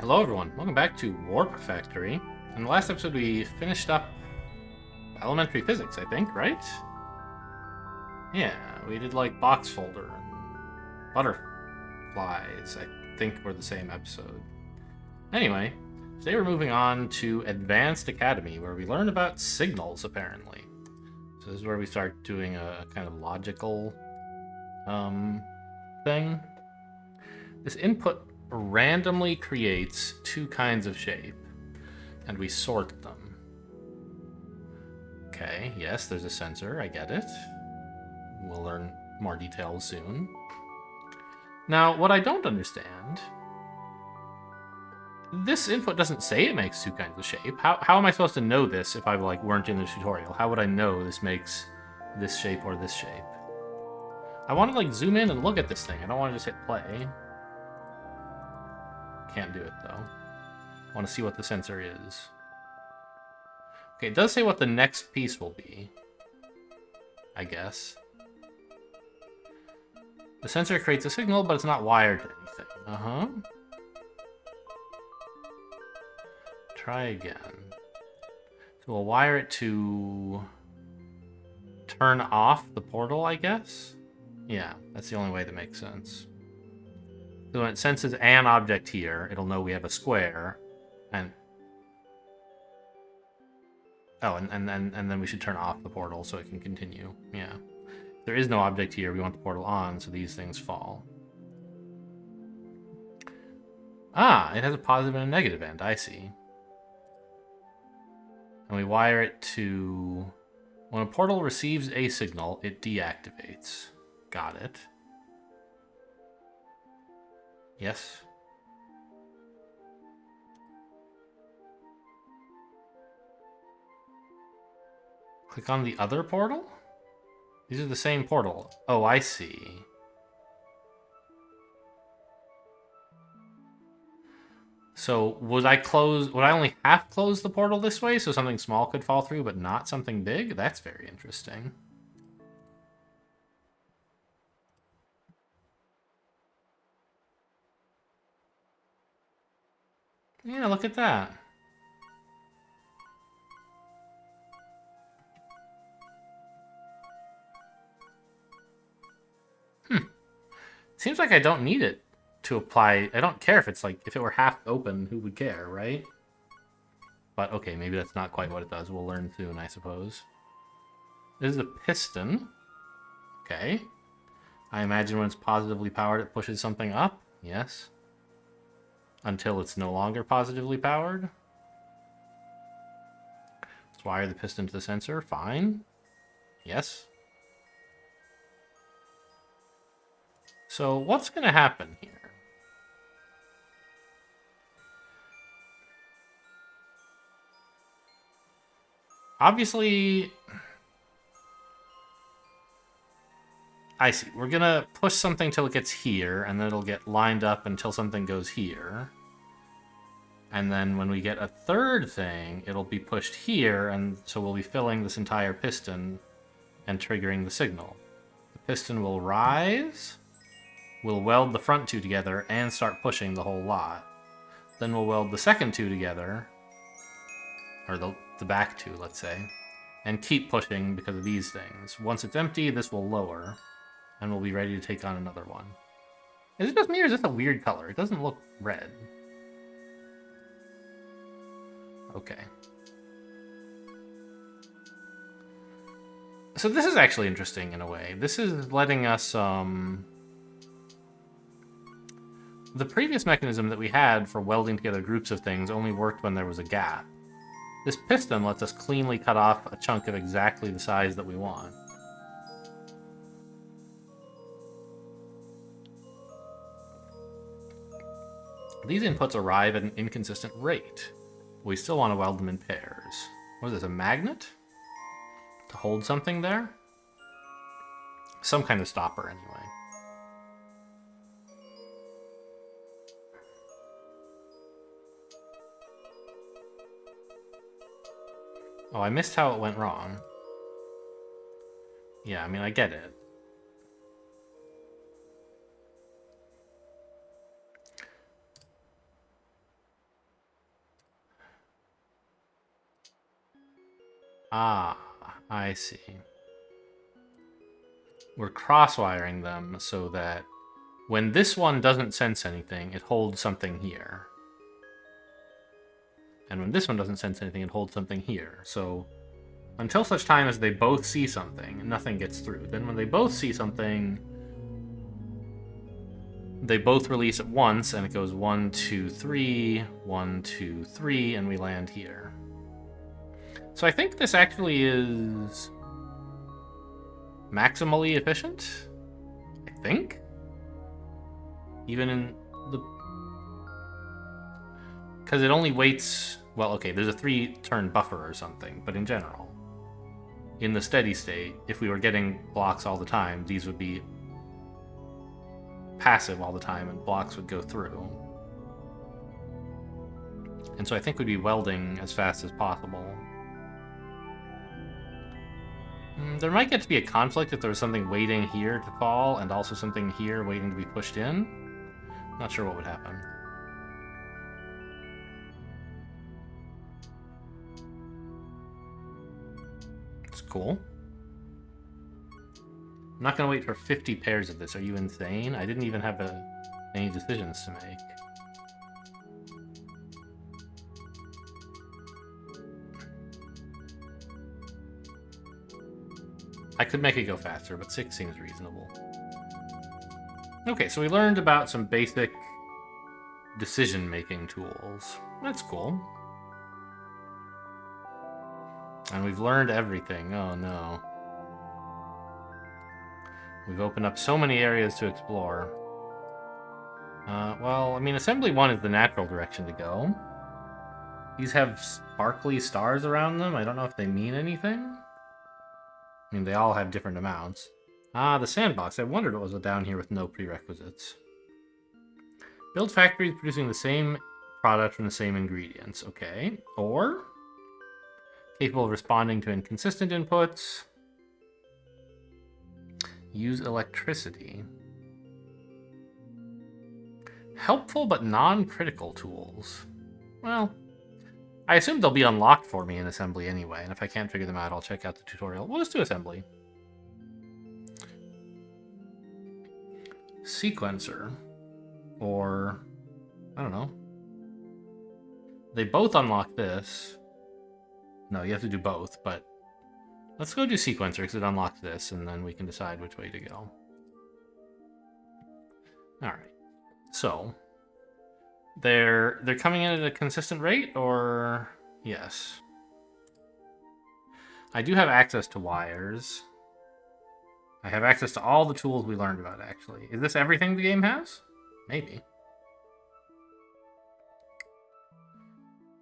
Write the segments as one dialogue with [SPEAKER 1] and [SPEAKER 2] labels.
[SPEAKER 1] Hello everyone, welcome back to Warp Factory. In the last episode we finished up elementary physics, I think, right? Yeah, we did like box folder and butterflies, I think were the same episode. Anyway, today we're moving on to Advanced Academy, where we learn about signals, apparently. So this is where we start doing a kind of logical thing. This input randomly creates two kinds of shape, and we sort them. Okay, yes, there's a sensor, I get it. We'll learn more details soon. Now, what I don't understand, this input doesn't say it makes two kinds of shape. How am I supposed to know this if I weren't in the tutorial? How would I know this makes this shape or this shape? I want to zoom in and look at this thing. I don't want to just hit play. Can't do it though. I want to see what the sensor is. Okay, it does say what the next piece will be, I guess. The sensor creates a signal, but it's not wired to anything. Uh-huh. Try again. So we'll wire it to turn off the portal, I guess? Yeah, that's the only way that makes sense. So when it senses an object here, it'll know we have a square, and... Oh, and then we should turn off the portal so it can continue. Yeah. If there is no object here, we want the portal on, so these things fall. Ah, it has a positive and a negative end, I see. And we wire it to... When a portal receives a signal, it deactivates. Got it. Yes? Click on the other portal? These are the same portal. Oh, I see. So would I only half close the portal this way so something small could fall through but not something big? That's very interesting. Yeah, look at that. Seems like I don't need it to apply. I don't care if it's if it were half open, who would care, right? But okay, maybe that's not quite what it does. We'll learn soon, I suppose. This is a piston. Okay. I imagine when it's positively powered, it pushes something up. Yes. Until it's no longer positively powered. Let's wire the piston to the sensor. Fine. Yes. So what's going to happen here? Obviously, I see. We're going to push something till it gets here, and then it'll get lined up until something goes here. And then when we get a third thing, it'll be pushed here, and so we'll be filling this entire piston and triggering the signal. The piston will rise. We'll weld the front two together and start pushing the whole lot. Then we'll weld the second two together, or the back two, let's say, and keep pushing because of these things. Once it's empty, this will lower, and we'll be ready to take on another one. Is it just me, or is this a weird color? It doesn't look red. Okay. So this is actually interesting in a way. This is letting us, the previous mechanism that we had for welding together groups of things only worked when there was a gap. This piston lets us cleanly cut off a chunk of exactly the size that we want. These inputs arrive at an inconsistent rate. We still want to weld them in pairs. What is this, a magnet? To hold something there? Some kind of stopper, anyway. Oh, I missed how it went wrong. Yeah, I mean, I get it. Ah, I see. We're cross-wiring them so that when this one doesn't sense anything, it holds something here. And when this one doesn't sense anything, it holds something here. So until such time as they both see something, nothing gets through. Then when they both see something, they both release at once, and it goes 1, 2, 3, 1, 2, 3, and we land here. So I think this actually is maximally efficient, I think. Even in the... Because it only waits... Well, okay, there's a 3-turn buffer or something, but in general, in the steady state, if we were getting blocks all the time, these would be passive all the time, and blocks would go through. And so I think we'd be welding as fast as possible. There might get to be a conflict if there was something waiting here to fall, and also something here waiting to be pushed in. Not sure what would happen. It's cool. I'm not going to wait for 50 pairs of this. Are you insane? I didn't even have any decisions to make. I could make it go faster, but 6 seems reasonable. Okay, so we learned about some basic decision-making tools. That's cool. And we've learned everything. Oh, no. We've opened up so many areas to explore. Well, I mean, Assembly 1 is the natural direction to go. These have sparkly stars around them. I don't know if they mean anything. I mean, they all have different amounts. Ah, the sandbox. I wondered what was down here with no prerequisites. Build factories producing the same product from the same ingredients. Okay. Or capable of responding to inconsistent inputs. Use electricity. Helpful but non-critical tools. Well, I assume they'll be unlocked for me in assembly anyway, and if I can't figure them out, I'll check out the tutorial. We'll just do assembly. Sequencer. Or, I don't know. They both unlock this. No, you have to do both, but let's go do sequencer because it unlocks this, and then we can decide which way to go. Alright. So, they're coming in at a consistent rate, or... Yes. I do have access to wires. I have access to all the tools we learned about, actually. Is this everything the game has? Maybe.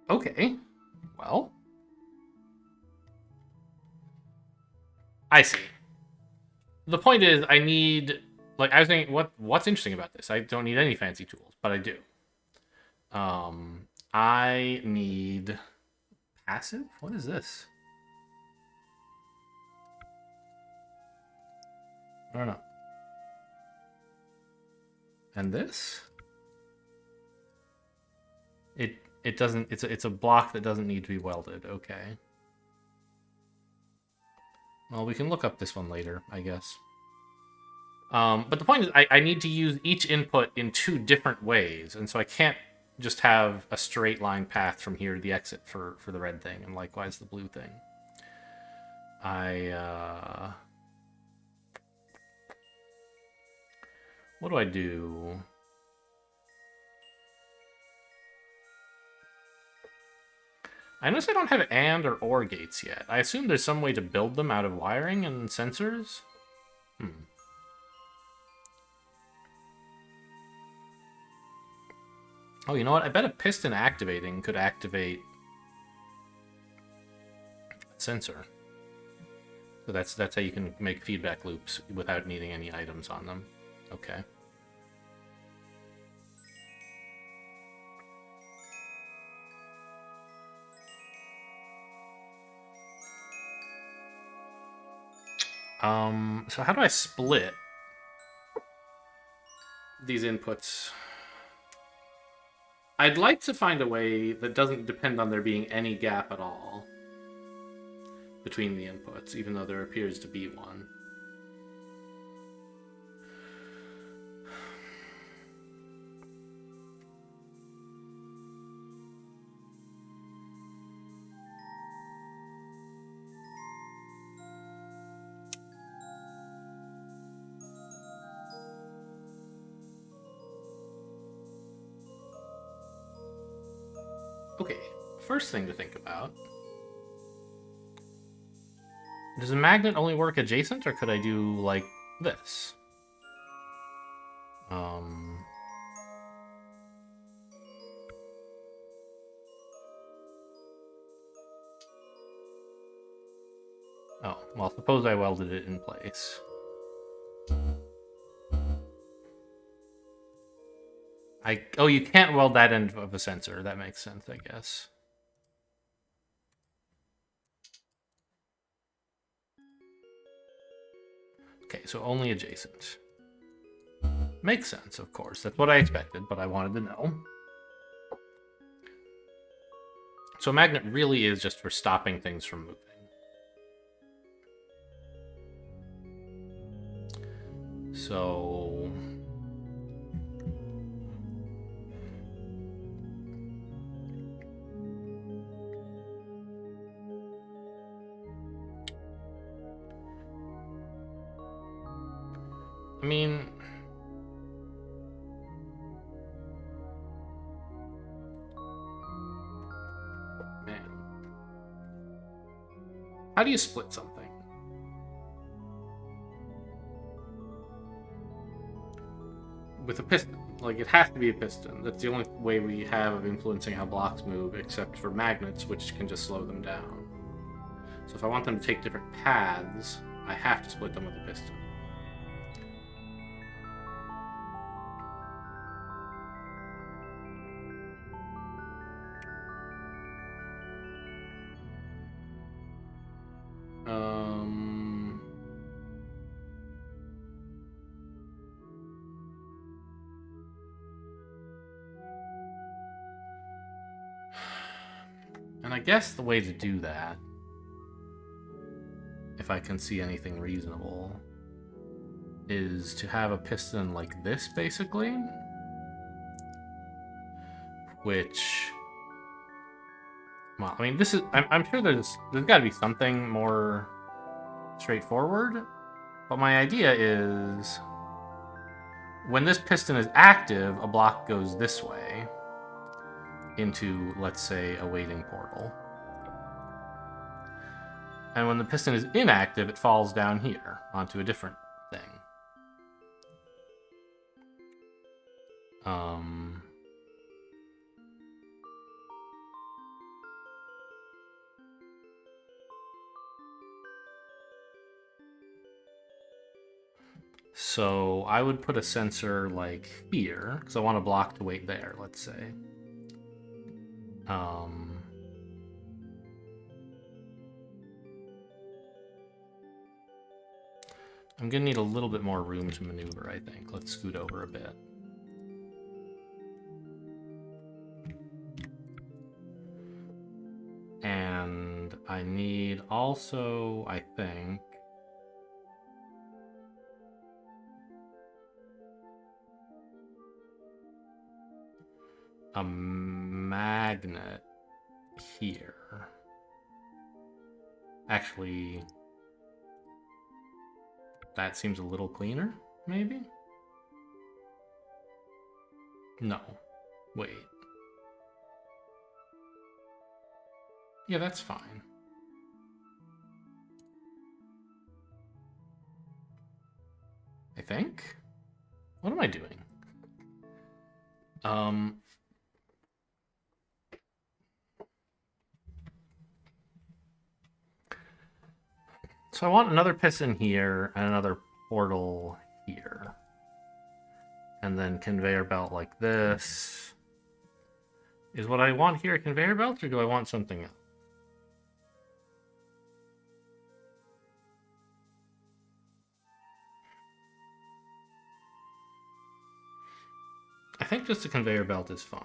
[SPEAKER 1] Okay. Well. I see. The point is, I need... Like, I was thinking, what's interesting about this? I don't need any fancy tools, but I do. I need... Passive? What is this? I don't know. And this? It doesn't... It's a block that doesn't need to be welded. Okay. Well, we can look up this one later, I guess. But the point is, I need to use each input in 2 different ways, and so I can't just have a straight line path from here to the exit for the red thing, and likewise the blue thing. What do I do? I notice I don't have AND or OR gates yet. I assume there's some way to build them out of wiring and sensors? Oh, you know what? I bet a piston activating could activate a sensor. So that's how you can make feedback loops without needing any items on them. Okay. So how do I split these inputs? I'd like to find a way that doesn't depend on there being any gap at all. between the inputs, even though there appears to be one. Okay, first thing to think about. Does a magnet only work adjacent, or could I do, like, this? Oh, well, suppose I welded it in place. Oh, you can't weld that end of a sensor. That makes sense, I guess. Okay, so only adjacent. Makes sense, of course. That's what I expected, but I wanted to know. So a magnet really is just for stopping things from moving. So... I mean... Man. How do you split something? With a piston. Like, it has to be a piston. That's the only way we have of influencing how blocks move, except for magnets, which can just slow them down. So if I want them to take different paths, I have to split them with a piston. And I guess the way to do that, if I can see anything reasonable, is to have a piston like this, basically. Which... Well, I mean, this is... I'm sure there's got to be something more straightforward. But my idea is... When this piston is active, a block goes this way into, let's say, a waiting portal. And when the piston is inactive, it falls down here onto a different thing. So I would put a sensor like here, because I want a block to wait there, let's say. I'm gonna need a little bit more room to maneuver, I think. Let's scoot over a bit. And I need also, I think, a magnet here. Actually, that seems a little cleaner, maybe? No. Wait. Yeah, that's fine. I think? What am I doing? So I want another piston here and another portal here. And then conveyor belt like this. Is what I want here a conveyor belt, or do I want something else? I think just a conveyor belt is fine.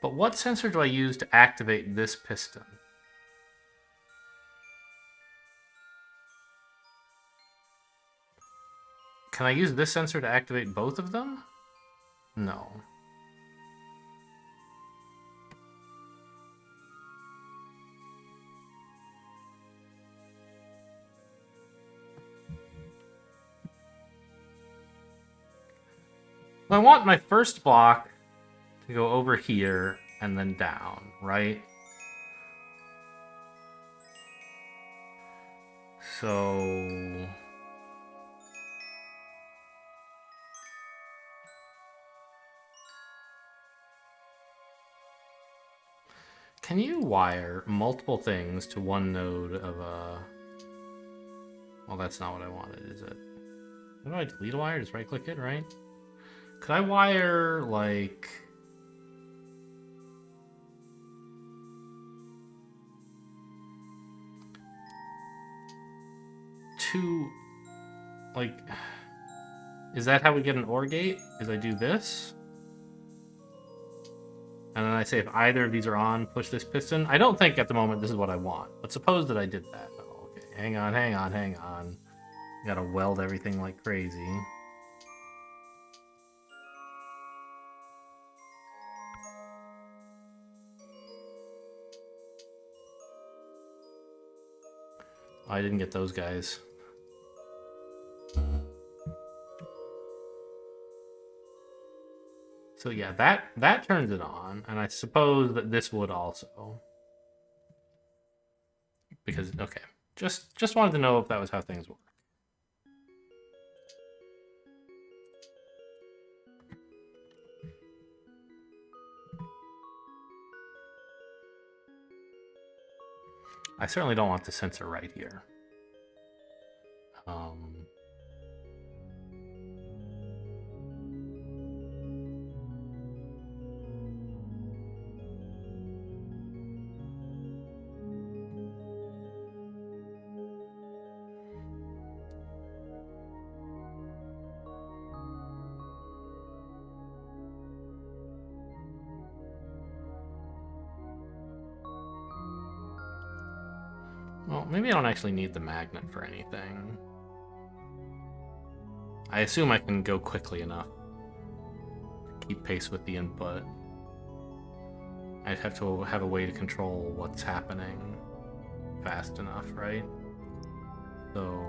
[SPEAKER 1] But what sensor do I use to activate this piston? Can I use this sensor to activate both of them? No. I want my first block to go over here and then down, right? So... can you wire multiple things to one node of a... well, that's not what I wanted, is it? How do I delete a wire? Just right-click it, right? Could I wire, like... two... like... is that how we get an OR gate? Is I do this? And then I say if either of these are on, push this piston. I don't think at the moment this is what I want, but suppose that I did that. Oh, okay, hang on. Gotta weld everything like crazy. I didn't get those guys. So yeah, that turns it on, and I suppose that this would also. Because, okay, just wanted to know if that was how things work. I certainly don't want the sensor right here. Well, maybe I don't actually need the magnet for anything. I assume I can go quickly enough to keep pace with the input. I'd have to have a way to control what's happening fast enough, right? So,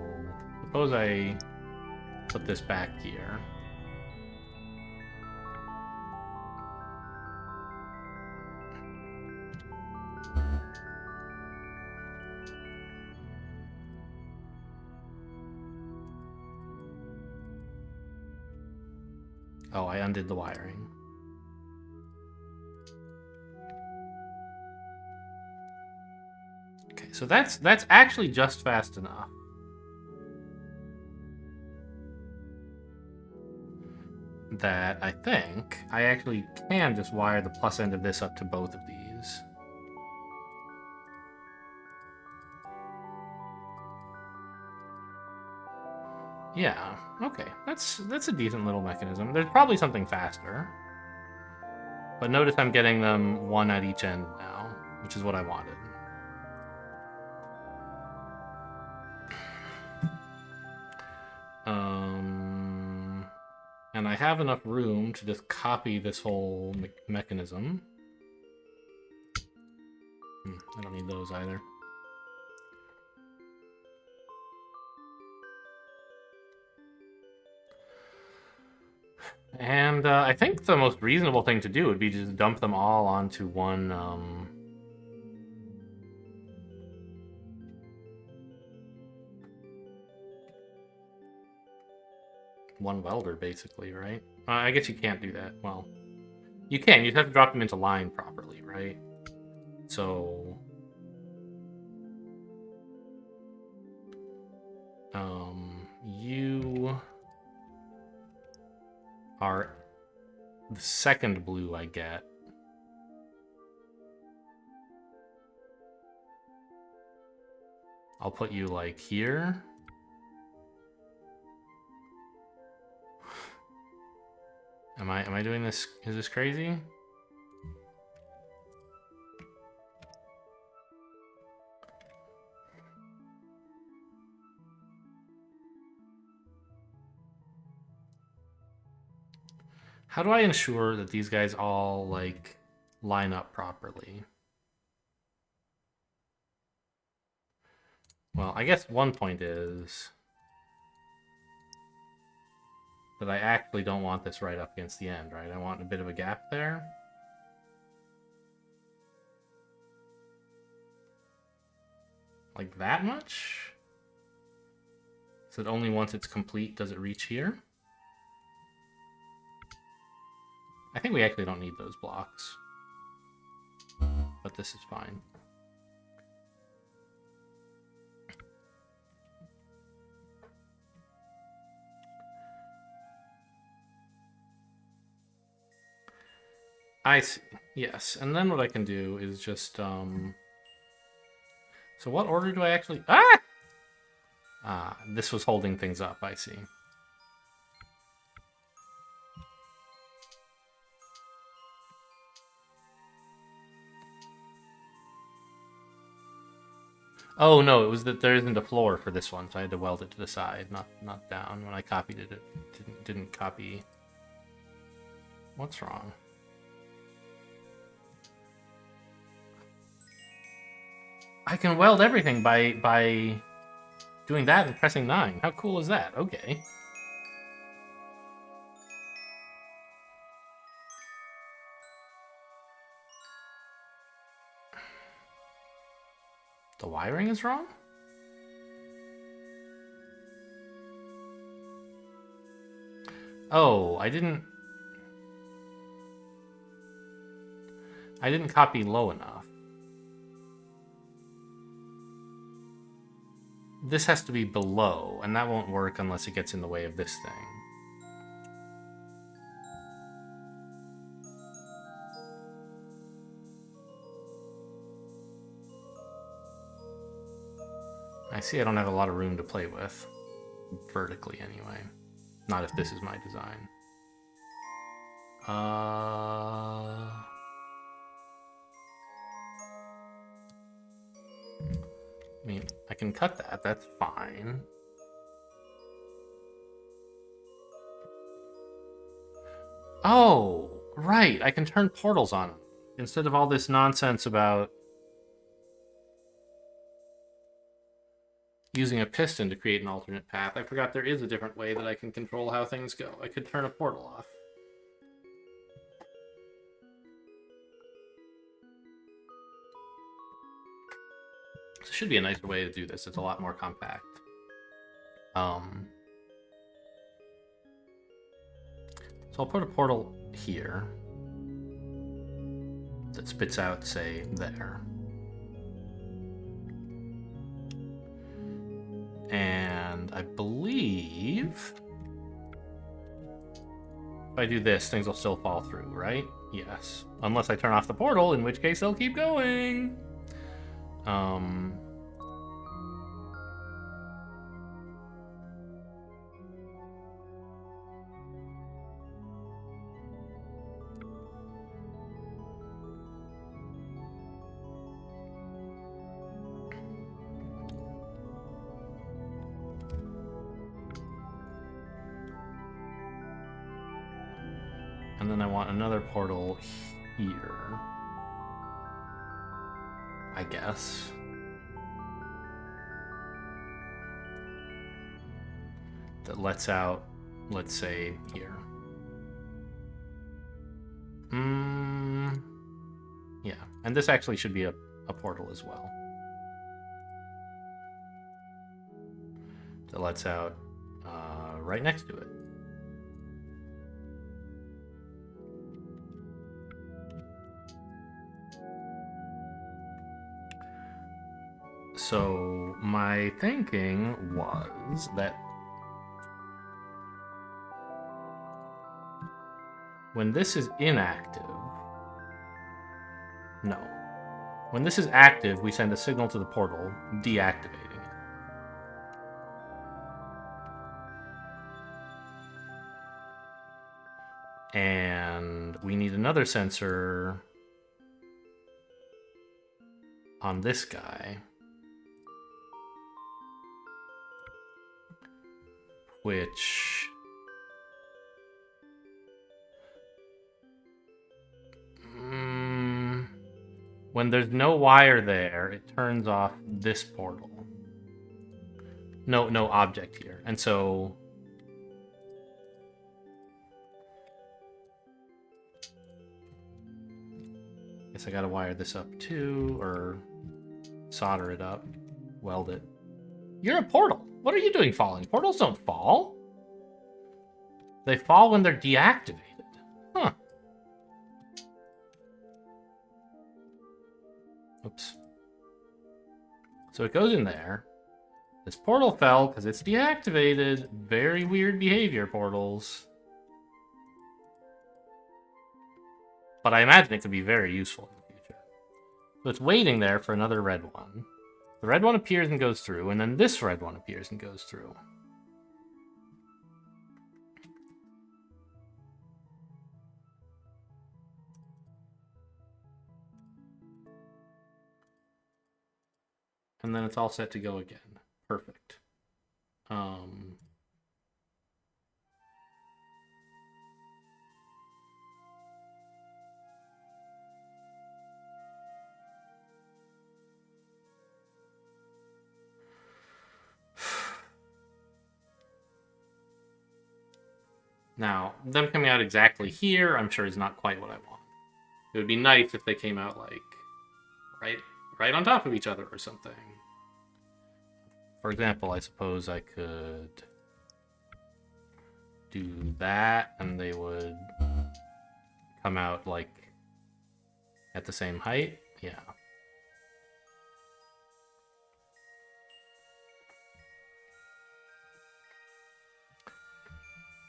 [SPEAKER 1] suppose I put this back here. Oh, I undid the wiring. Okay, so that's actually just fast enough. That I think I actually can just wire the plus end of this up to both of these. Yeah, okay. That's a decent little mechanism. There's probably something faster. But notice I'm getting them one at each end now, which is what I wanted. And I have enough room to just copy this whole mechanism. I don't need those either. And I think the most reasonable thing to do would be to just dump them all onto one welder, basically, right? I guess you can't do that. Well, you can. You'd have to drop them into line properly, right? So... you are the second blue I get. I'll put you, like, here. Am I doing this? Is this crazy? How do I ensure that these guys all, like, line up properly? Well, I guess one point is that I actually don't want this right up against the end, right? I want a bit of a gap there. Like that much? So that only once it's complete does it reach here? I think we actually don't need those blocks. But this is fine. I see. Yes, and then what I can do is just, So what order do I actually... Ah! Ah, this was holding things up, I see. Oh, no, it was that there isn't a floor for this one, so I had to weld it to the side, not down. When I copied it, it didn't copy... What's wrong? I can weld everything by doing that and pressing 9. How cool is that? Okay. The wiring is wrong? Oh, I didn't copy low enough. This has to be below, and that won't work unless it gets in the way of this thing. I see I don't have a lot of room to play with. Vertically, anyway. Not if this is my design. I mean, I can cut that. That's fine. Oh, right. I can turn portals on them. Instead of all this nonsense about using a piston to create an alternate path. I forgot there is a different way that I can control how things go. I could turn a portal off. This should be a nicer way to do this. It's a lot more compact. So I'll put a portal here that spits out, say, there. And I believe if I do this, things will still fall through, right? Yes. Unless I turn off the portal, in which case they'll keep going. And then I want another portal here, I guess. That lets out, let's say, here. Yeah, and this actually should be a portal as well. That lets out right next to it. So my thinking was that when this is inactive, no. When this is active, we send a signal to the portal, deactivating it. And we need another sensor on this guy, which when there's no wire there, it turns off this portal. No object here. And so guess I gotta wire this up too, or solder it up, weld it. You're a portal. What are you doing falling? Portals don't fall. They fall when they're deactivated. Huh. Oops. So it goes in there. This portal fell because it's deactivated. Very weird behavior, portals. But I imagine it could be very useful in the future. So it's waiting there for another red one. The red one appears and goes through, and then this red one appears and goes through. And then it's all set to go again. Perfect. Now, them coming out exactly here, I'm sure is not quite what I want. It would be nice if they came out like right on top of each other or something. For example, I suppose I could do that and they would come out like at the same height. Yeah.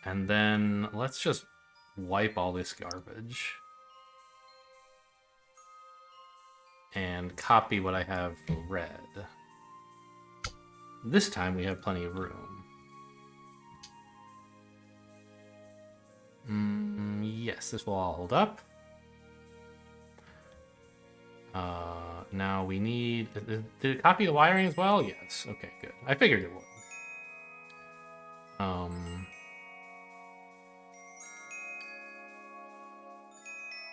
[SPEAKER 1] And then let's just wipe all this garbage and copy what I have for red. This time we have plenty of room. Yes, this will all hold up. Now we need... Did it copy the wiring as well? Yes. Okay, good. I figured it would.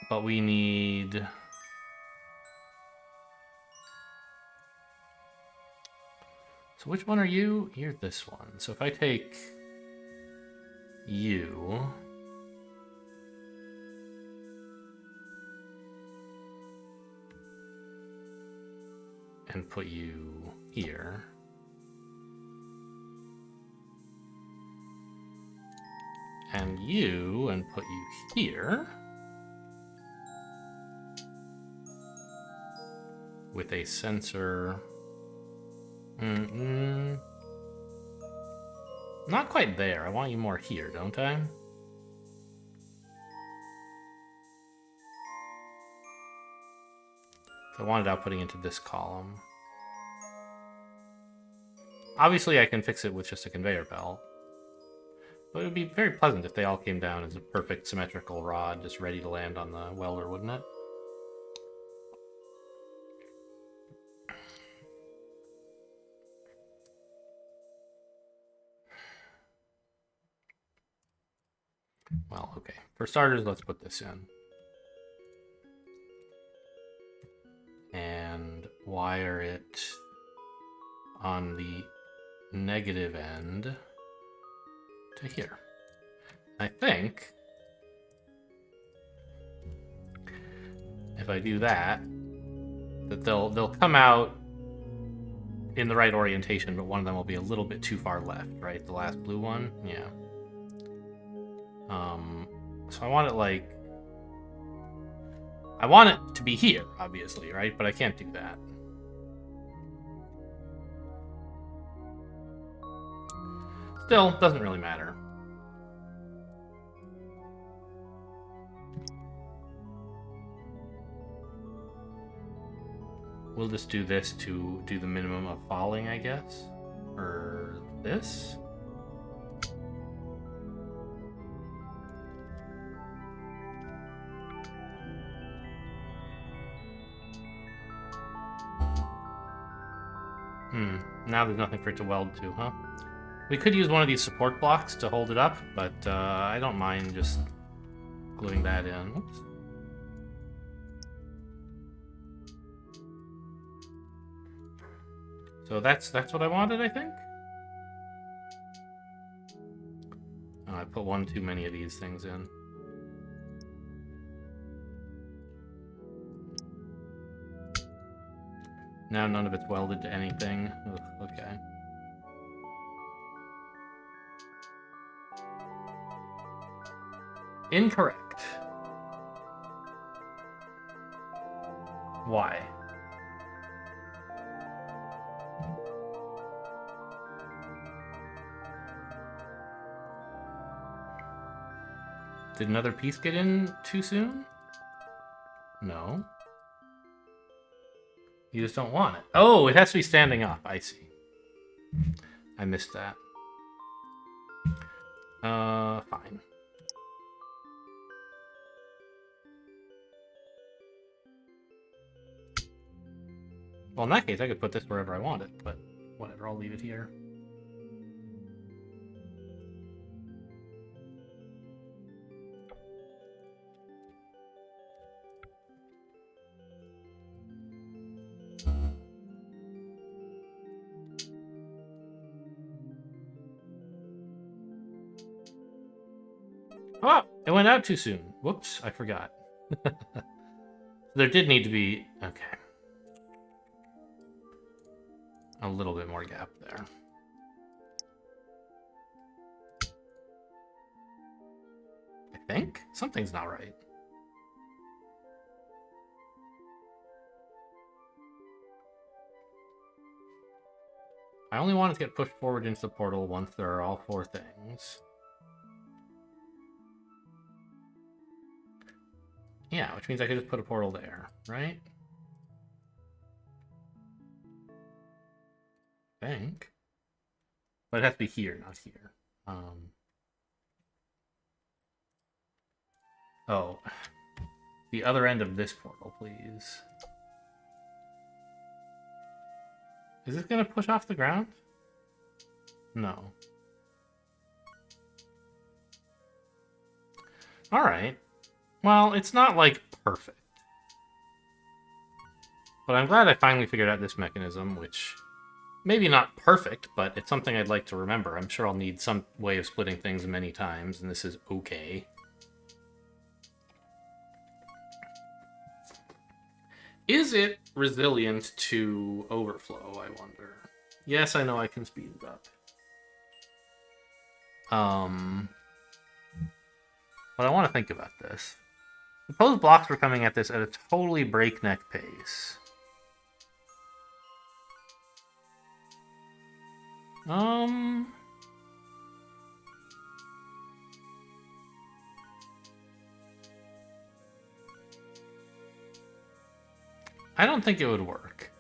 [SPEAKER 1] But we need... So which one are you? You're this one. So if I take you and put you here, and you and put you here, with a sensor. Not quite there. I want you more here, don't I? So I wanted outputting into this column. Obviously, I can fix it with just a conveyor belt. But it would be very pleasant if they all came down as a perfect symmetrical rod, just ready to land on the welder, wouldn't it? Well, okay. For starters, let's put this in. And wire it on the negative end to here. I think if I do that, they'll come out in the right orientation, but one of them will be a little bit too far left, right? The last blue one? Yeah. So I want it like... I want it to be here, obviously, right? But I can't do that. Still, doesn't really matter. We'll just do this to do the minimum of falling, I guess. Or this? Now there's nothing for it to weld to, huh? We could use one of these support blocks to hold it up, but I don't mind just gluing that in. Oops. So that's what I wanted, I think. Oh, I put one too many of these things in. Now none of it's welded to anything. Ugh, okay. Incorrect. Why? Did another piece get in too soon? No. You just don't want it. Oh, it has to be standing up. I see. I missed that. Fine. Well, in that case, I could put this wherever I want it, but whatever, I'll leave it here. Oh, it went out too soon. Whoops, I forgot. There did need to be... Okay. A little bit more gap there. I think? Something's not right. I only want it to get pushed forward into the portal once there are all four things. Yeah, which means I could just put a portal there, right? I think. But it has to be here, not here. Oh. The other end of this portal, please. Is this gonna push off the ground? No. Alright. Well, it's not, like, perfect. But I'm glad I finally figured out this mechanism, which... Maybe not perfect, but it's something I'd like to remember. I'm sure I'll need some way of splitting things many times, and this is okay. Is it resilient to overflow, I wonder? Yes, I know I can speed it up. But I want to think about this. Suppose blocks were coming at this at a totally breakneck pace. I don't think it would work.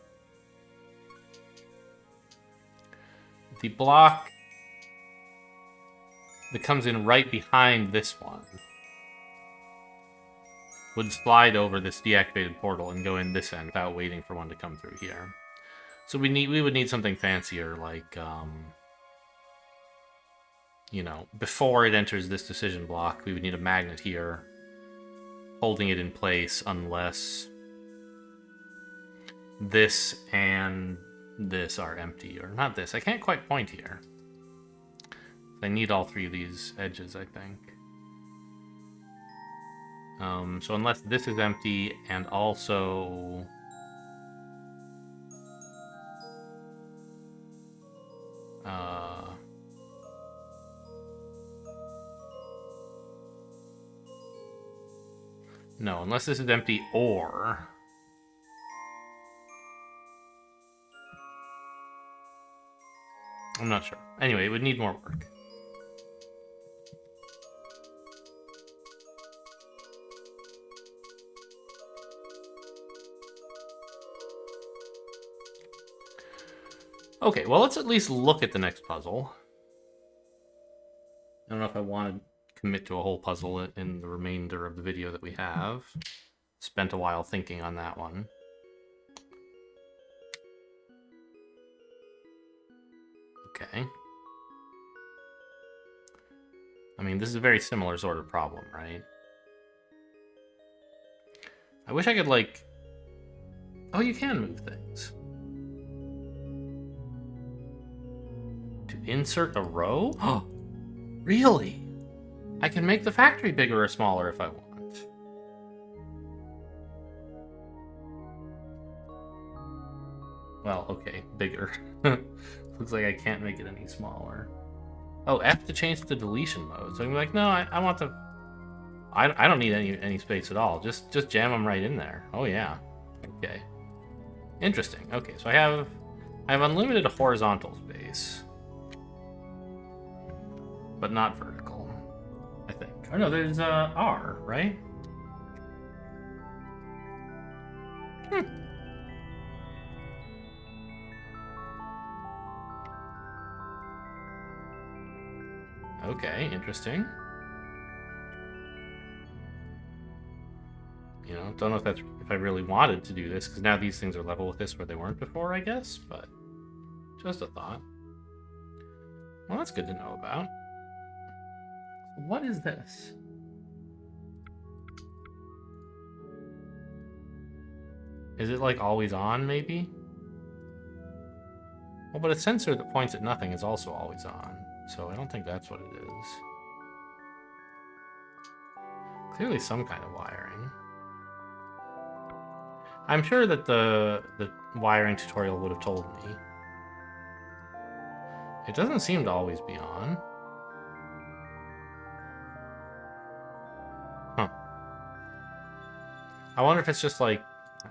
[SPEAKER 1] The block that comes in right behind this one would slide over this deactivated portal and go in this end without waiting for one to come through here. So we would need something fancier, like, you know, before it enters this decision block, we would need a magnet here holding it in place unless this and this are empty. Or not this. I can't quite point here. I need all three of these edges, I think. So unless this is empty and also... No, unless this is empty or... I'm not sure. Anyway, it would need more work. Okay, well, let's at least look at the next puzzle. I don't know if I want to commit to a whole puzzle in the remainder of the video that we have. Spent a while thinking on that one. Okay. I mean, this is a very similar sort of problem, right? I wish I could, like... Oh, you can move things. insert a row? Oh, really? I can make the factory bigger or smaller if I want. Well, okay, bigger. Looks like I can't make it any smaller. Oh, F to change to deletion mode. So I'm like, no, I want the... I don't need any space at all. Just jam them right in there. Oh, yeah. Okay. Interesting. Okay, so I have unlimited horizontal space. But not vertical, I think. Oh, no, there's R, right? Okay, interesting. You know, don't know if I really wanted to do this, because now these things are level with this where they weren't before, I guess, but just a thought. Well, that's good to know about. What is this? Is it like always on, maybe? Well, but a sensor that points at nothing is also always on, so I don't think that's what it is. Clearly some kind of wiring. I'm sure that the wiring tutorial would have told me. It doesn't seem to always be on. Huh. I wonder if it's just like...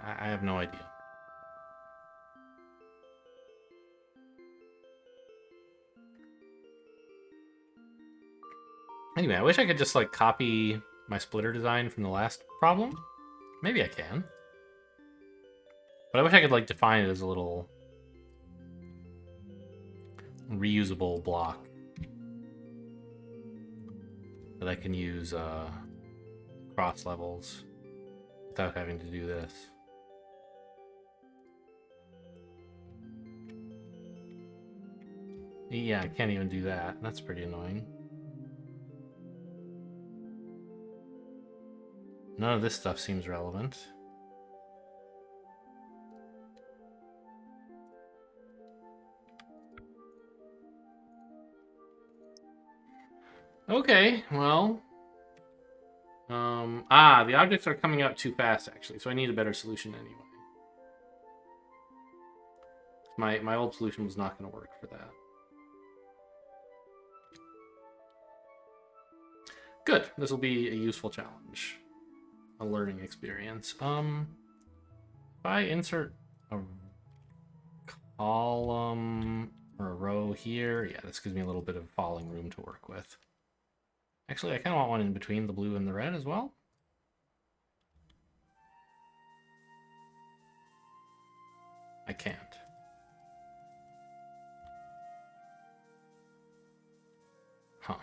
[SPEAKER 1] I have no idea. Anyway, I wish I could just like copy my splitter design from the last problem. Maybe I can. But I wish I could like define it as a little reusable block that I can use cross levels without having to do this. Yeah, I can't even do that. That's pretty annoying. None of this stuff seems relevant. Okay, well... the objects are coming out too fast, actually, so I need a better solution anyway. My old solution was not going to work for that. Good, this will be a useful challenge. A learning experience. If I insert a column or a row here, yeah, this gives me a little bit of falling room to work with. Actually, I kind of want one in between the blue and the red as well. I can't. Huh.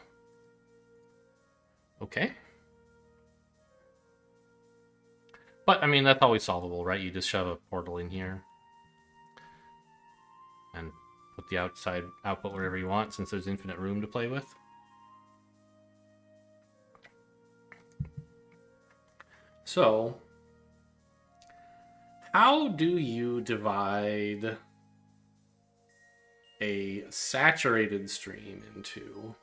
[SPEAKER 1] Okay. But, I mean, that's always solvable, right? You just shove a portal in here and put the outside output wherever you want, since there's infinite room to play with. So, how do you divide a saturated stream into...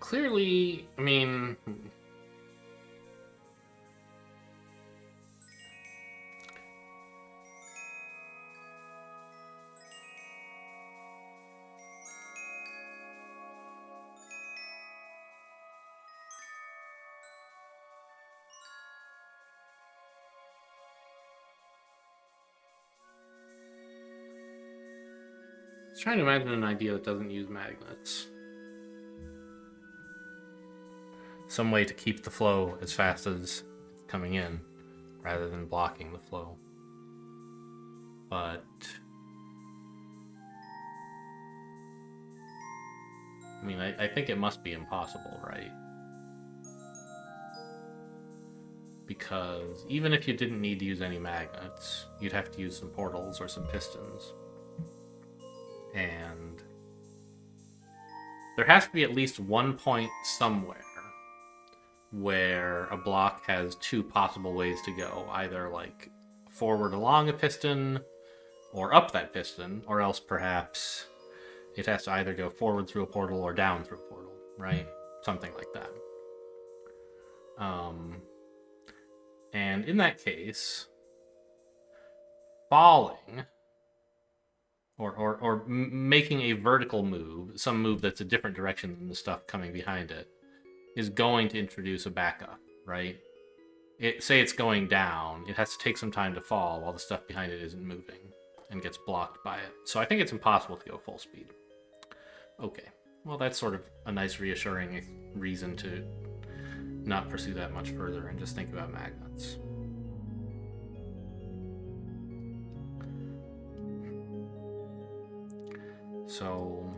[SPEAKER 1] Clearly, I mean... I was trying to imagine an idea that doesn't use magnets. Some way to keep the flow as fast as it's coming in, rather than blocking the flow. But... I mean, I think it must be impossible, right? Because even if you didn't need to use any magnets, you'd have to use some portals or some pistons. And there has to be at least one point somewhere where a block has two possible ways to go. Either like forward along a piston or up that piston, or else perhaps it has to either go forward through a portal or down through a portal, right? Something like that. And in that case, falling or making a vertical move, some move that's a different direction than the stuff coming behind it, is going to introduce a backup, right? Say it's going down, it has to take some time to fall while the stuff behind it isn't moving and gets blocked by it. So I think it's impossible to go full speed. Okay, well that's sort of a nice reassuring reason to not pursue that much further and just think about magnets. So,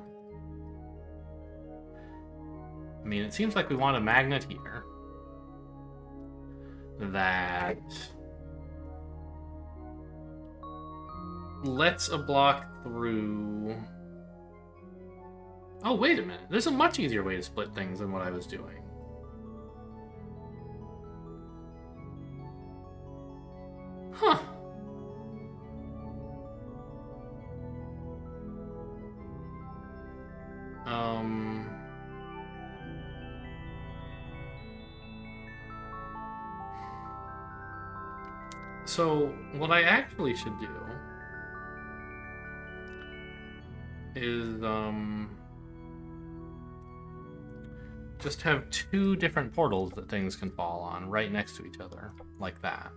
[SPEAKER 1] I mean, it seems like we want a magnet here that lets a block through. Oh, wait a minute. There's a much easier way to split things than what I was doing. Huh. So, what I actually should do is, just have two different portals that things can fall on right next to each other, like that.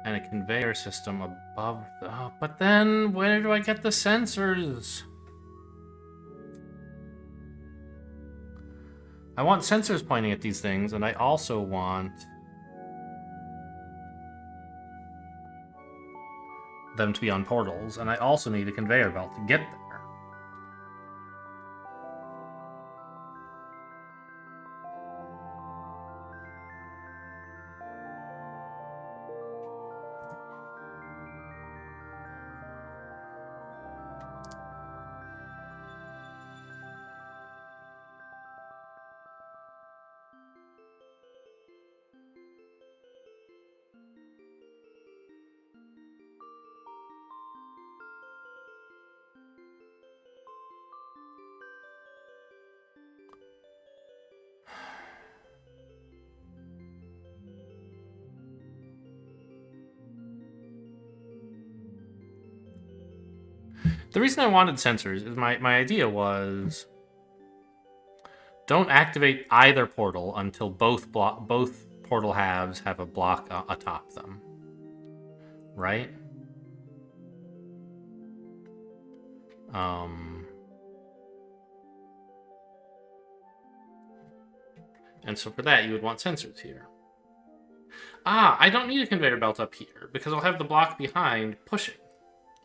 [SPEAKER 1] And a conveyor system above the... Oh, but then, where do I get the sensors? I want sensors pointing at these things, and I also want them to be on portals, and I also need a conveyor belt to get there. The reason I wanted sensors is my idea was don't activate either portal until both portal halves have a block atop them. Right? And so for that, you would want sensors here. Ah, I don't need a conveyor belt up here because I'll have the block behind pushing.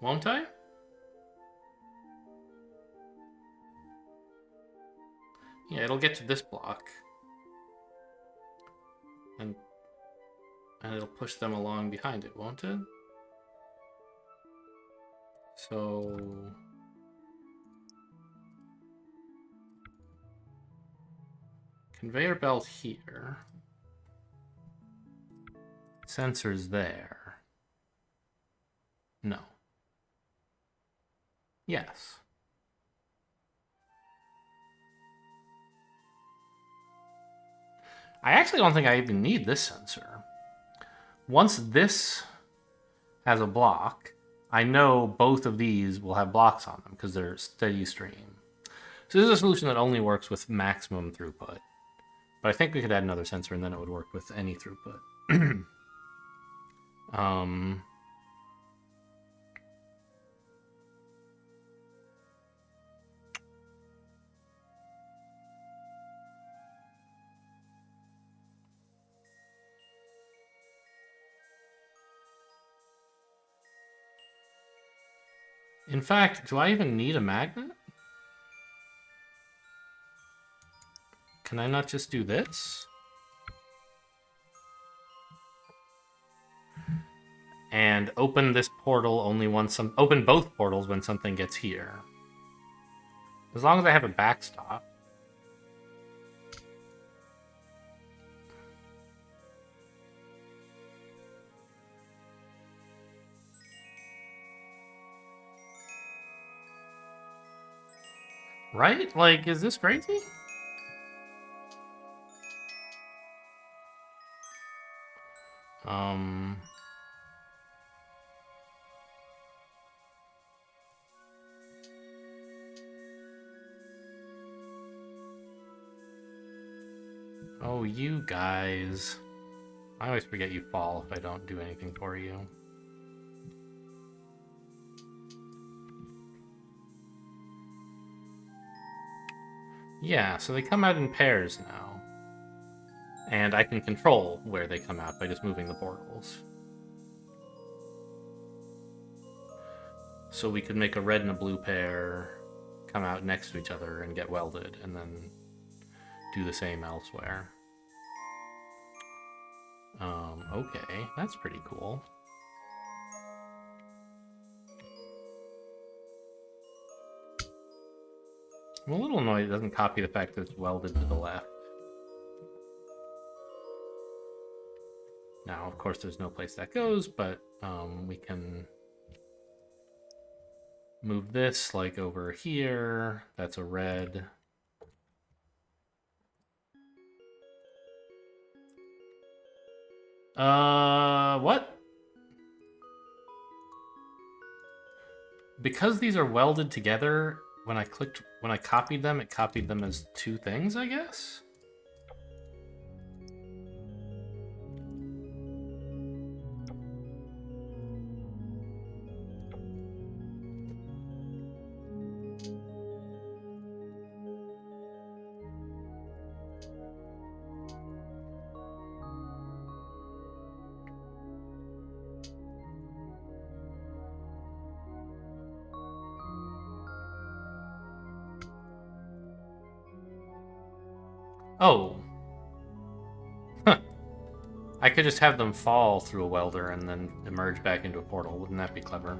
[SPEAKER 1] Won't I? Yeah, it'll get to this block. And it'll push them along behind it, won't it? So... conveyor belt here. Sensors there. No. Yes. I actually don't think I even need this sensor. Once this has a block, I know both of these will have blocks on them because they're steady stream. So this is a solution that only works with maximum throughput. But I think we could add another sensor and then it would work with any throughput. In fact, do I even need a magnet? Can I not just do this? and open this portal only once open both portals when something gets here. As long as I have a backstop. Right? Like, is this crazy? Oh, you guys. I always forget you fall if I don't do anything for you. Yeah, so they come out in pairs now. And I can control where they come out by just moving the portals. So we could make a red and a blue pair come out next to each other and get welded, and then do the same elsewhere. Okay, that's pretty cool. I'm a little annoyed it doesn't copy the fact that it's welded to the left. Now, of course, there's no place that goes, but we can move this, like, over here. That's a red. What? Because these are welded together, when I copied them, it copied them as two things, I guess? Oh. Huh. I could just have them fall through a welder and then emerge back into a portal. Wouldn't that be clever?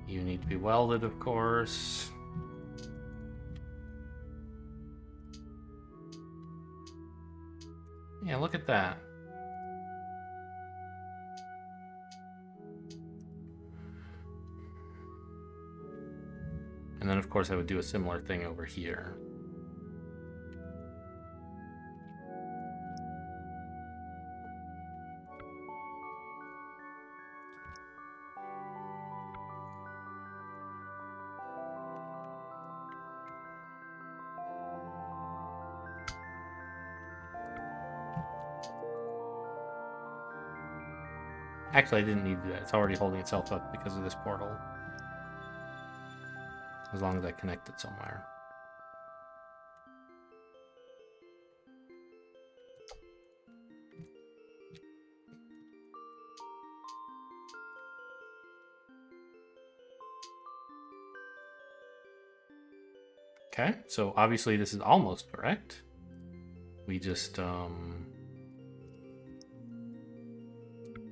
[SPEAKER 1] You need to be welded, of course. Yeah, look at that. And then, of course, I would do a similar thing over here. Actually, I didn't need to do that. It's already holding itself up because of this portal. As long as I connect it somewhere. Okay, so obviously this is almost correct. We just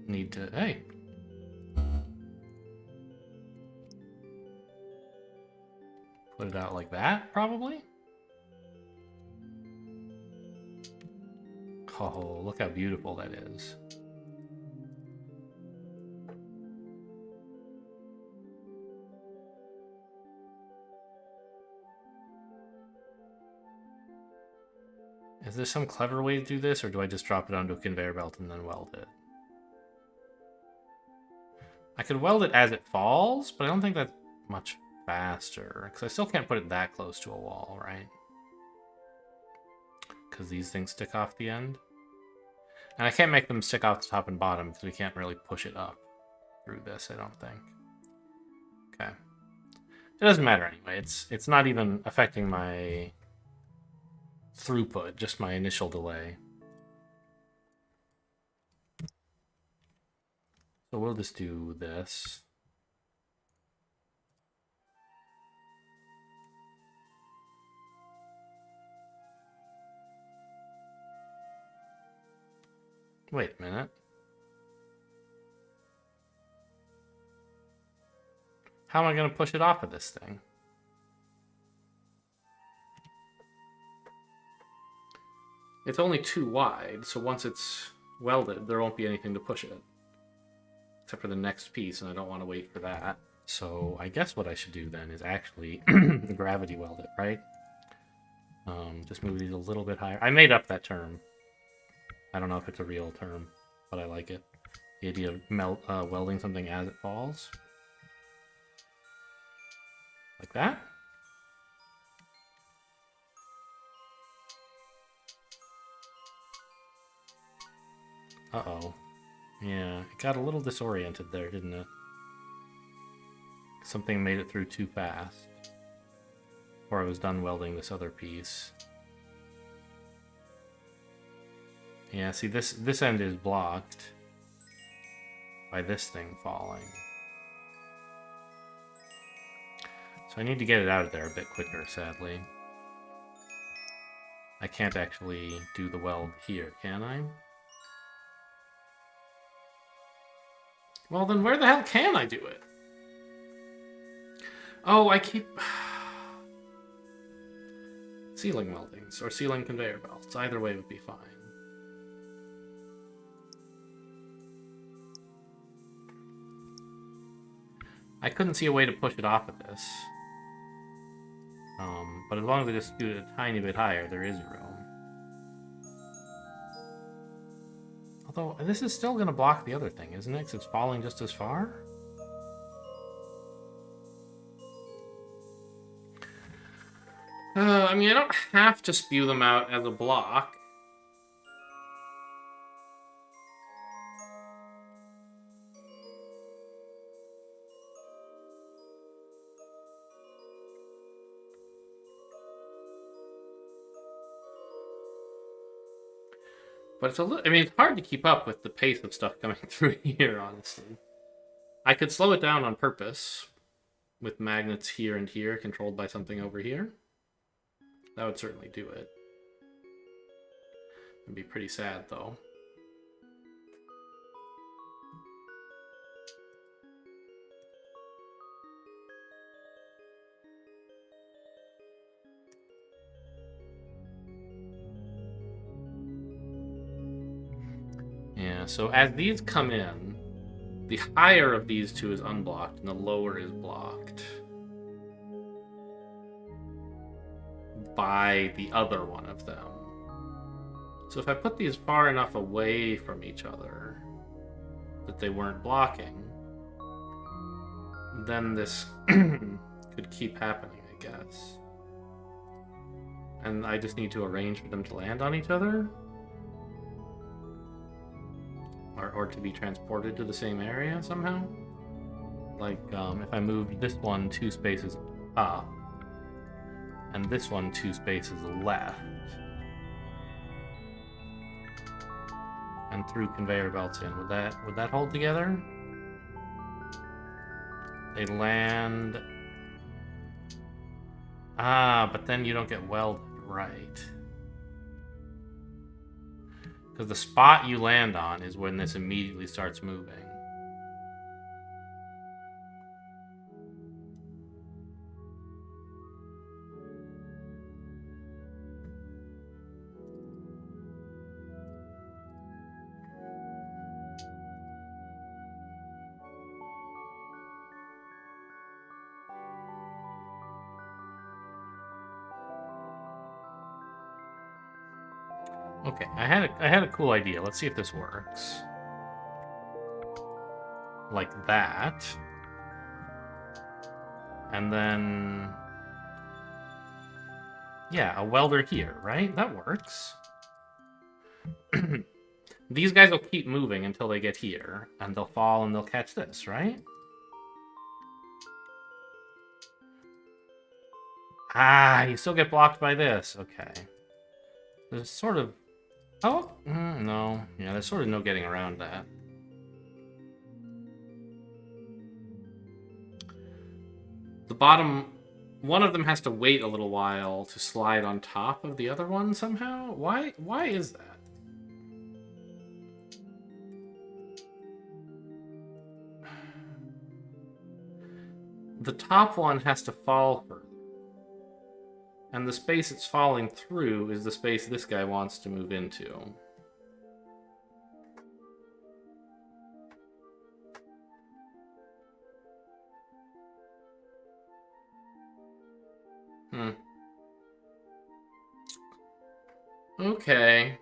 [SPEAKER 1] need to, hey. Put it out like that, probably. Oh, look how beautiful that is. Is there some clever way to do this, or do I just drop it onto a conveyor belt and then weld it? I could weld it as it falls, but I don't think that's much faster, because I still can't put it that close to a wall, right? Because these things stick off the end. And I can't make them stick off the top and bottom, because we can't really push it up through this, I don't think. Okay. It doesn't matter anyway. It's not even affecting my throughput, just my initial delay. So we'll just do this. Wait a minute. How am I going to push it off of this thing? It's only 2 wide, so once it's welded, there won't be anything to push it. Except for the next piece, and I don't want to wait for that. So I guess what I should do then is actually gravity weld it, right? Just move these a little bit higher. I made up that term. I don't know if it's a real term, but I like it. The idea of welding something as it falls. Like that. Uh-oh. Yeah, it got a little disoriented there, didn't it? Something made it through too fast. Or I was done welding this other piece. Yeah, see, this end is blocked by this thing falling. So I need to get it out of there a bit quicker, sadly. I can't actually do the weld here, can I? Well, then where the hell can I do it? Oh, I keep... Ceiling weldings, or ceiling conveyor belts. Either way would be fine. I couldn't see a way to push it off of this. But as long as I just scoot it a tiny bit higher, there is room. Although, this is still going to block the other thing, isn't it? Because it's falling just as far? I mean, I don't have to spew them out as a block. But it's a little, I mean, it's hard to keep up with the pace of stuff coming through here, honestly. I could slow it down on purpose with magnets here and here controlled by something over here. That would certainly do it. It'd be pretty sad, though. Yeah, so as these come in, the higher of these two is unblocked and the lower is blocked by the other one of them. So if I put these far enough away from each other that they weren't blocking, then this could keep happening, I guess. And I just need to arrange for them to land on each other? Or to be transported to the same area somehow? Like, if I moved this one 2 spaces up, and this one 2 spaces left, and threw conveyor belts in, would that hold together? They land... Ah, but then you don't get welded, right. Because the spot you land on is when this immediately starts moving. Okay, I had a cool idea. Let's see if this works. Like that. And then... yeah, a welder here, right? That works. These guys will keep moving until they get here, and they'll fall and they'll catch this, right? Ah, you still get blocked by this. Okay. There's sort of... oh, no. Yeah, there's sort of no getting around that. bottom... One of them has to wait a little while to slide on top of the other one somehow? Why is that? The top one has to fall further. And the space it's falling through is the space this guy wants to move into. Okay.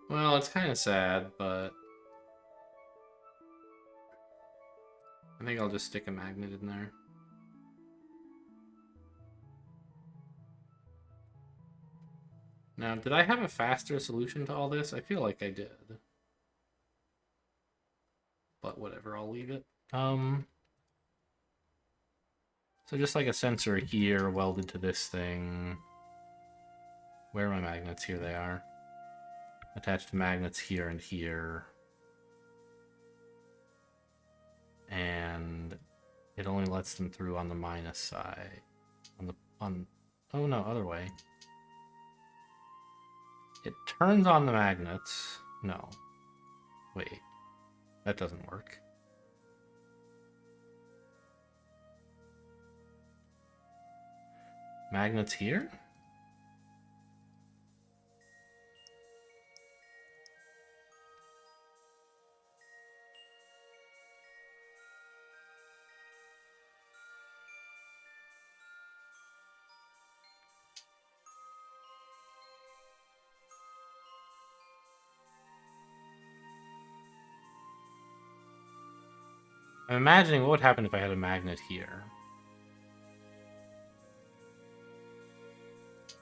[SPEAKER 1] Well, it's kind of sad, but... I think I'll just stick a magnet in there. Now, did I have a faster solution to all this? I feel like I did. But whatever, I'll leave it. So just like a sensor here welded to this thing. Where are my magnets? Here they are. Attached to magnets here and here. And it only lets them through on the minus side. Oh no, other way. It turns on the magnets. No. Wait. That doesn't work. Magnets here? I'm imagining what would happen if I had a magnet here.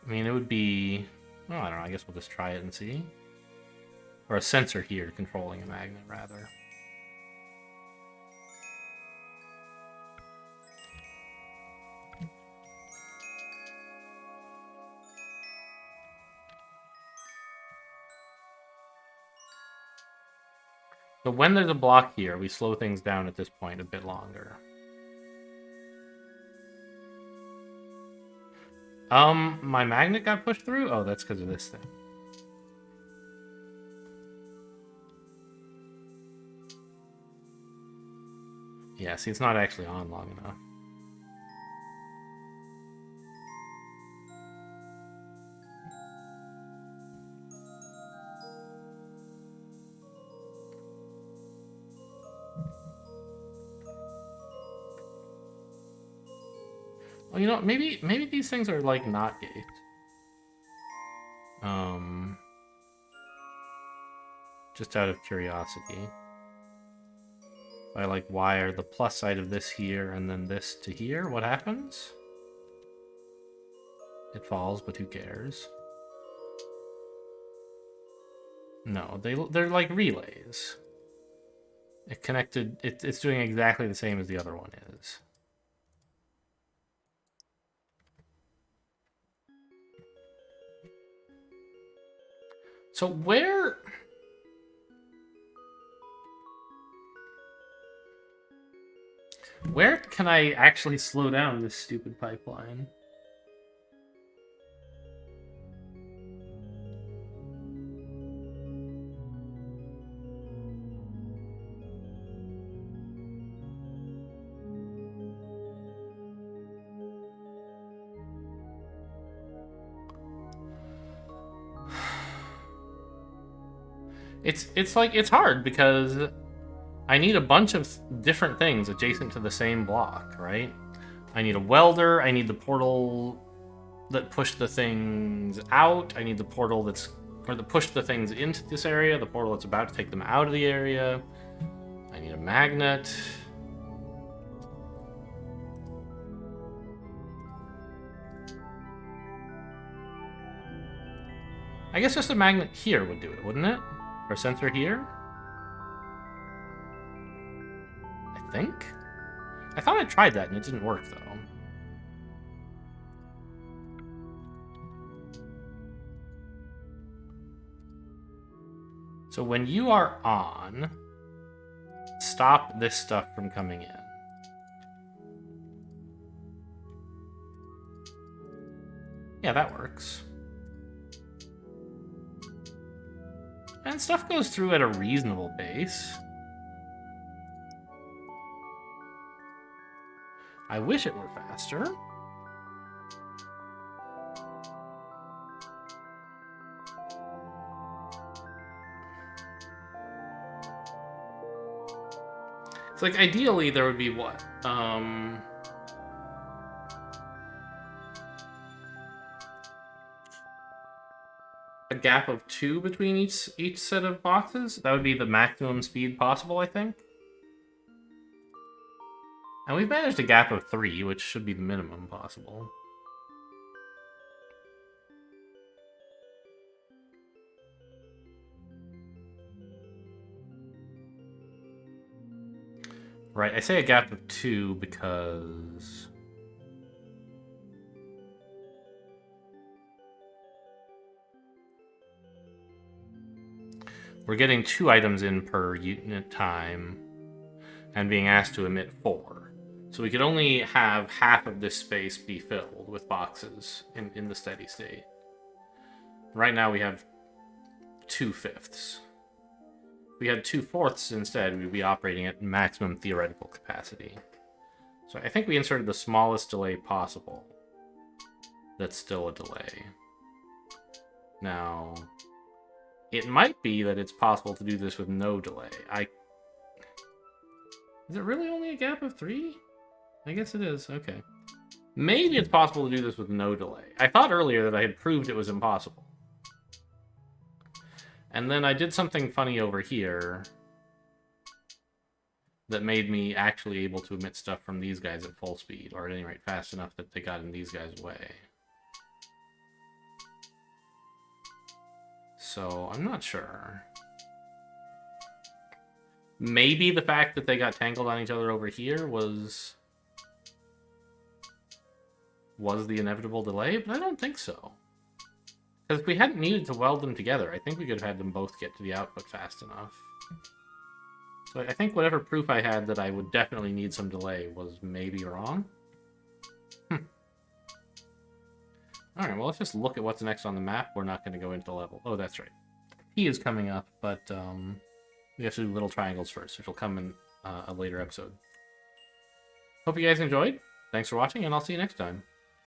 [SPEAKER 1] I mean, it would be... Oh, I don't know. I guess we'll just try it and see. Or a sensor here controlling a magnet, rather. So when there's a block here, we slow things down at this point a bit longer. My magnet got pushed through? Oh, that's because of this thing. Yeah, see, it's not actually on long enough. Well, you know, maybe these things are like not gates. Just out of curiosity. If I like wire the plus side of this here and then this to here, what happens? It falls, but who cares? No, they're like relays. It's doing exactly the same as the other one is. So where can I actually slow down this stupid pipeline? It's like, it's hard because I need a bunch of different things adjacent to the same block, right? I need a welder, I need the portal that pushed the things out, I need the portal that pushed the things into this area, the portal that's about to take them out of the area, I need a magnet. I guess just a magnet here would do it, wouldn't it? Or a sensor here? I think? I thought I tried that and it didn't work, though. So when you are on, stop this stuff from coming in. Yeah, that works. And stuff goes through at a reasonable pace. I wish it were faster. It's like, ideally, there would be what? A gap of 2 between each set of boxes? That would be the maximum speed possible, I think. And we've managed a gap of 3, which should be the minimum possible. Right, I say a gap of 2 because... we're getting 2 items in per unit time and being asked to emit 4. So we could only have half of this space be filled with boxes in the steady state. Right now we have 2/5. If we had 2/4 instead, we'd be operating at maximum theoretical capacity. So I think we inserted the smallest delay possible. That's still a delay. Now, it might be that it's possible to do this with no delay. Is it really only a gap of 3? I guess it is. Okay. Maybe it's possible to do this with no delay. I thought earlier that I had proved it was impossible. And then I did something funny over here that made me actually able to emit stuff from these guys at full speed, or at any rate fast enough that they got in these guys' way. So, I'm not sure. Maybe the fact that they got tangled on each other over here was the inevitable delay, but I don't think so. Because if we hadn't needed to weld them together, I think we could have had them both get to the output fast enough. So I think whatever proof I had that I would definitely need some delay was maybe wrong. Alright, well, let's just look at what's next on the map. We're not going to go into the level. Oh, that's right. He is coming up, but we have to do little triangles first, which will come in a later episode. Hope you guys enjoyed. Thanks for watching, and I'll see you next time.